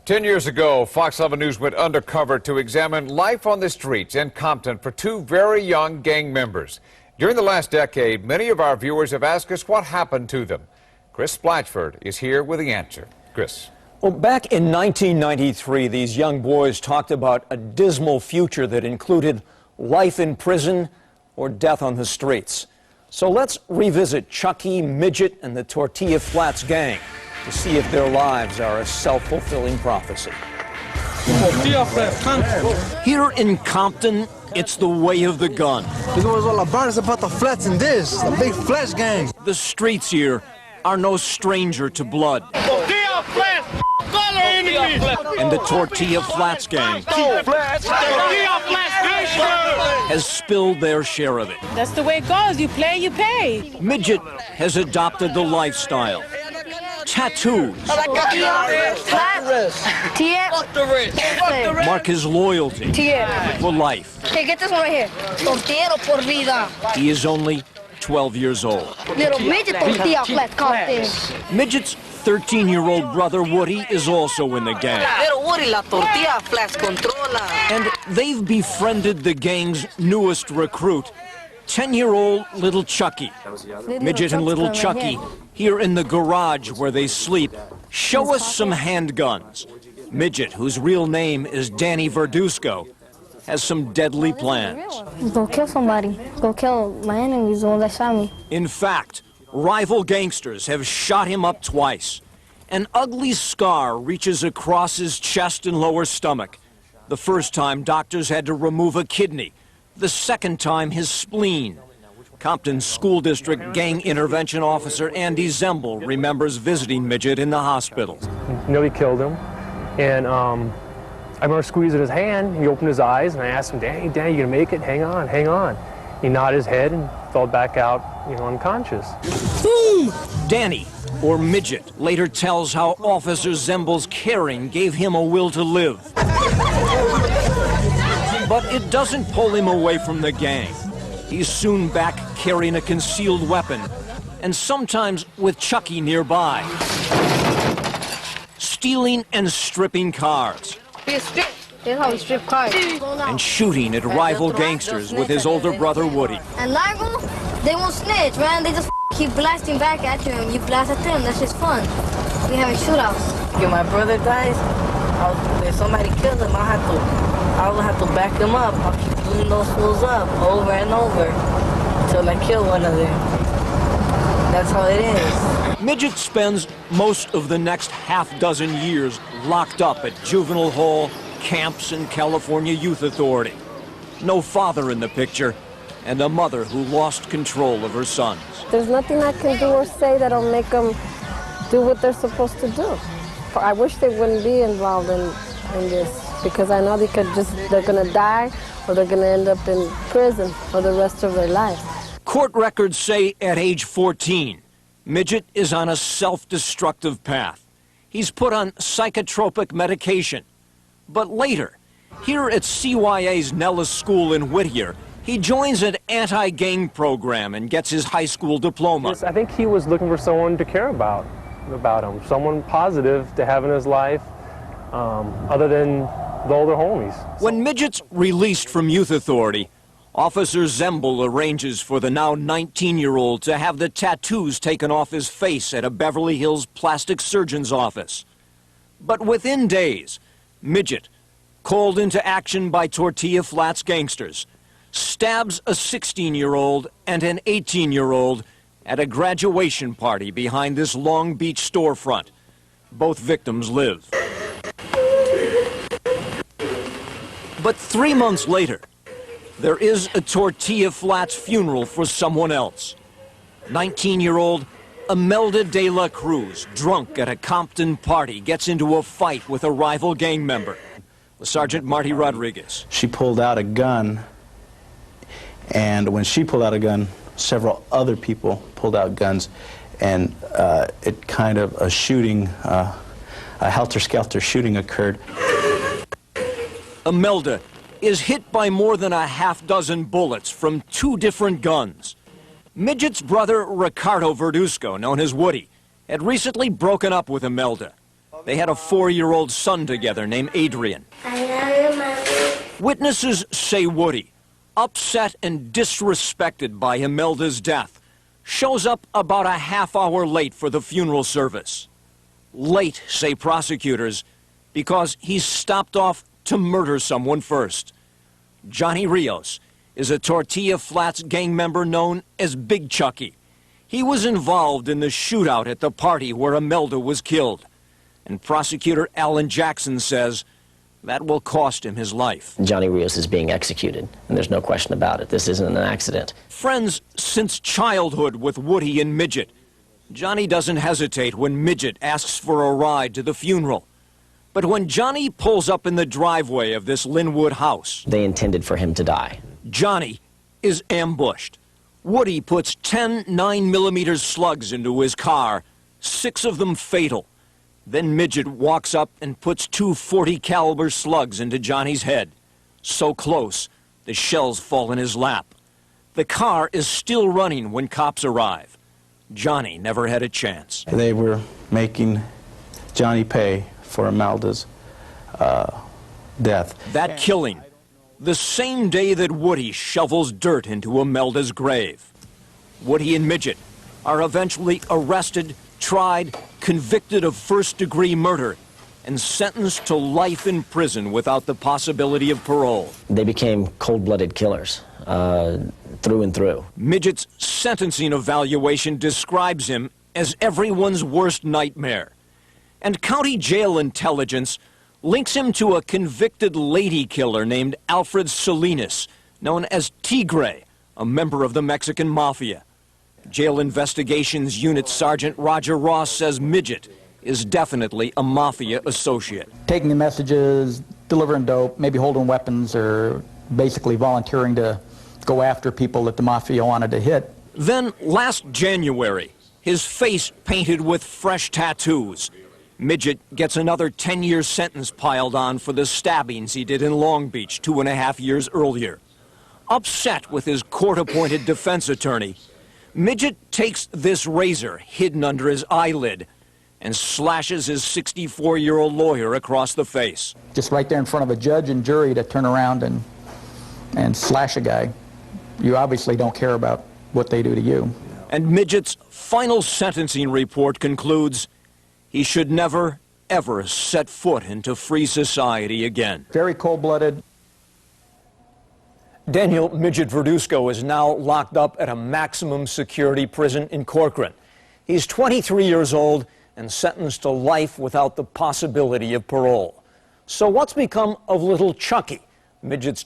10 years ago, Fox 11 News went undercover to examine life on the streets in Compton for two very young gang members. During the last decade, many of our viewers have asked us what happened to them. Chris Blatchford is here with the answer. Chris. Well, back in 1993, these young boys talked about a dismal future that included life in prison or death on the streets. So let's revisit Chuckie, Midget, and the Tortilla Flats gang to see if their lives are a self-fulfilling prophecy. Here in Compton, it's the way of the gun. Because all about is about the flats and this, the big flats gang. The streets here are no stranger to blood. And the Tortilla Flats gang has spilled their share of it. That's the way it goes. You play, you pay. Midget has adopted the lifestyle. Tattoos mark his loyalty for life. Hey, get this one right here. Tortilla por vida. He is only 12 years old. Little Midget Tortilla Flat Compton. Midget's 13-year-old brother Woodie is also in the gang. Little Woodie, la Tortilla Flats controla. And they've befriended the gang's newest recruit, 10-year-old little Chuckie. Midget and little Chuckie, here in the garage where they sleep, show us some handguns. Midget, whose real name is Danny Verduzco, has some deadly plans. Go kill somebody. Go kill my enemies, the one that shot me. In fact, rival gangsters have shot him up twice. An ugly scar reaches across his chest and lower stomach. The first time, doctors had to remove a kidney. The second time, his spleen. Compton School District Gang Intervention Officer Andy Zembel remembers visiting Midget in the hospital. Nobody killed him. And I remember squeezing his hand. He opened his eyes, and I asked him, Danny, you gonna make it? Hang on, hang on. He nodded his head and fell back out, unconscious. Boom! Danny, or Midget, later tells how Officer Zembel's caring gave him a will to live. But it doesn't pull him away from the gang. He's soon back carrying a concealed weapon, and sometimes with Chuckie nearby. Stealing and stripping cars. That's how we strip cars. And shooting at rival gangsters with his older brother Woodie. And Largo, they won't snitch, man. They just keep blasting back at you, and you blast at them. That's just fun. We having shootouts. If my brother dies, if somebody kills him, I'll have to back them up. I'll keep beating those fools up over and over until I kill one of them. That's how it is. Midget spends most of the next half-dozen years locked up at juvenile hall, camps, and California Youth Authority. No father in the picture, and a mother who lost control of her sons. There's nothing I can do or say that'll make them do what they're supposed to do. I wish they wouldn't be involved in this, because I know they're gonna die, or they're gonna end up in prison for the rest of their life. Court records say at age 14, Midget is on a self-destructive path. He's put on psychotropic medication. But later, here at CYA's Nellis School in Whittier, he joins an anti-gang program and gets his high school diploma. Yes, I think he was looking for someone to care about him, someone positive to have in his life, other than the older homies. When Midget's released from Youth Authority, Officer Zembel arranges for the now 19-year-old to have the tattoos taken off his face at a Beverly Hills plastic surgeon's office. But within days, Midget, called into action by Tortilla Flats gangsters, stabs a 16-year-old and an 18-year-old at a graduation party behind this Long Beach storefront. Both victims live. But 3 months later, there is a Tortilla Flats funeral for someone else. 19-year-old Imelda de la Cruz, drunk at a Compton party, gets into a fight with a rival gang member, Sergeant Marty Rodriguez. She pulled out a gun, and when she pulled out a gun, several other people pulled out guns, and it kind of a shooting, a helter-skelter shooting occurred. Imelda is hit by more than a half-dozen bullets from 2 different guns. Midget's brother, Ricardo Verduzco, known as Woodie, had recently broken up with Imelda. They had a 4-year-old son together named Adrian. I love you, Mommy. Witnesses say Woody, upset and disrespected by Imelda's death, shows up about a half-hour late for the funeral service. Late, say prosecutors, because he's stopped off to murder someone first. Johnny Rios is a Tortilla Flats gang member known as Big Chuckie. He was involved in the shootout at the party where Imelda was killed. And prosecutor Alan Jackson says that will cost him his life. Johnny Rios is being executed, and there's no question about it. This isn't an accident. Friends since childhood with Woodie and Midget. Johnny doesn't hesitate when Midget asks for a ride to the funeral. But when Johnny pulls up in the driveway of this Linwood house, they intended for him to die. Johnny is ambushed. Woodie puts 10 9mm slugs into his car, 6 of them fatal. Then Midget walks up and puts 2 .40 caliber slugs into Johnny's head. So close, the shells fall in his lap. The car is still running when cops arrive. Johnny never had a chance. They were making Johnny pay for Imelda's death. That killing, the same day that Woodie shovels dirt into Imelda's grave. Woodie and Midget are eventually arrested, tried, convicted of first-degree murder, and sentenced to life in prison without the possibility of parole. They became cold-blooded killers, through and through. Midget's sentencing evaluation describes him as everyone's worst nightmare. And county jail intelligence links him to a convicted lady killer named Alfred Salinas, known as Tigre, a member of the Mexican Mafia. Jail Investigations Unit Sergeant Roger Ross says Midget is definitely a Mafia associate. Taking the messages, delivering dope, maybe holding weapons, or basically volunteering to go after people that the Mafia wanted to hit. Then, last January, his face painted with fresh tattoos. Midget gets another 10-year sentence piled on for the stabbings he did in Long Beach 2.5 years earlier. Upset with his court-appointed defense attorney, Midget takes this razor hidden under his eyelid and slashes his 64-year-old lawyer across the face. Just right there in front of a judge and jury to turn around and slash a guy. You obviously don't care about what they do to you. And Midget's final sentencing report concludes he should never, ever set foot into free society again. Very cold-blooded. Daniel Midget Verduzco is now locked up at a maximum security prison in Corcoran. He's 23 years old and sentenced to life without the possibility of parole. So what's become of little Chuckie, Midget's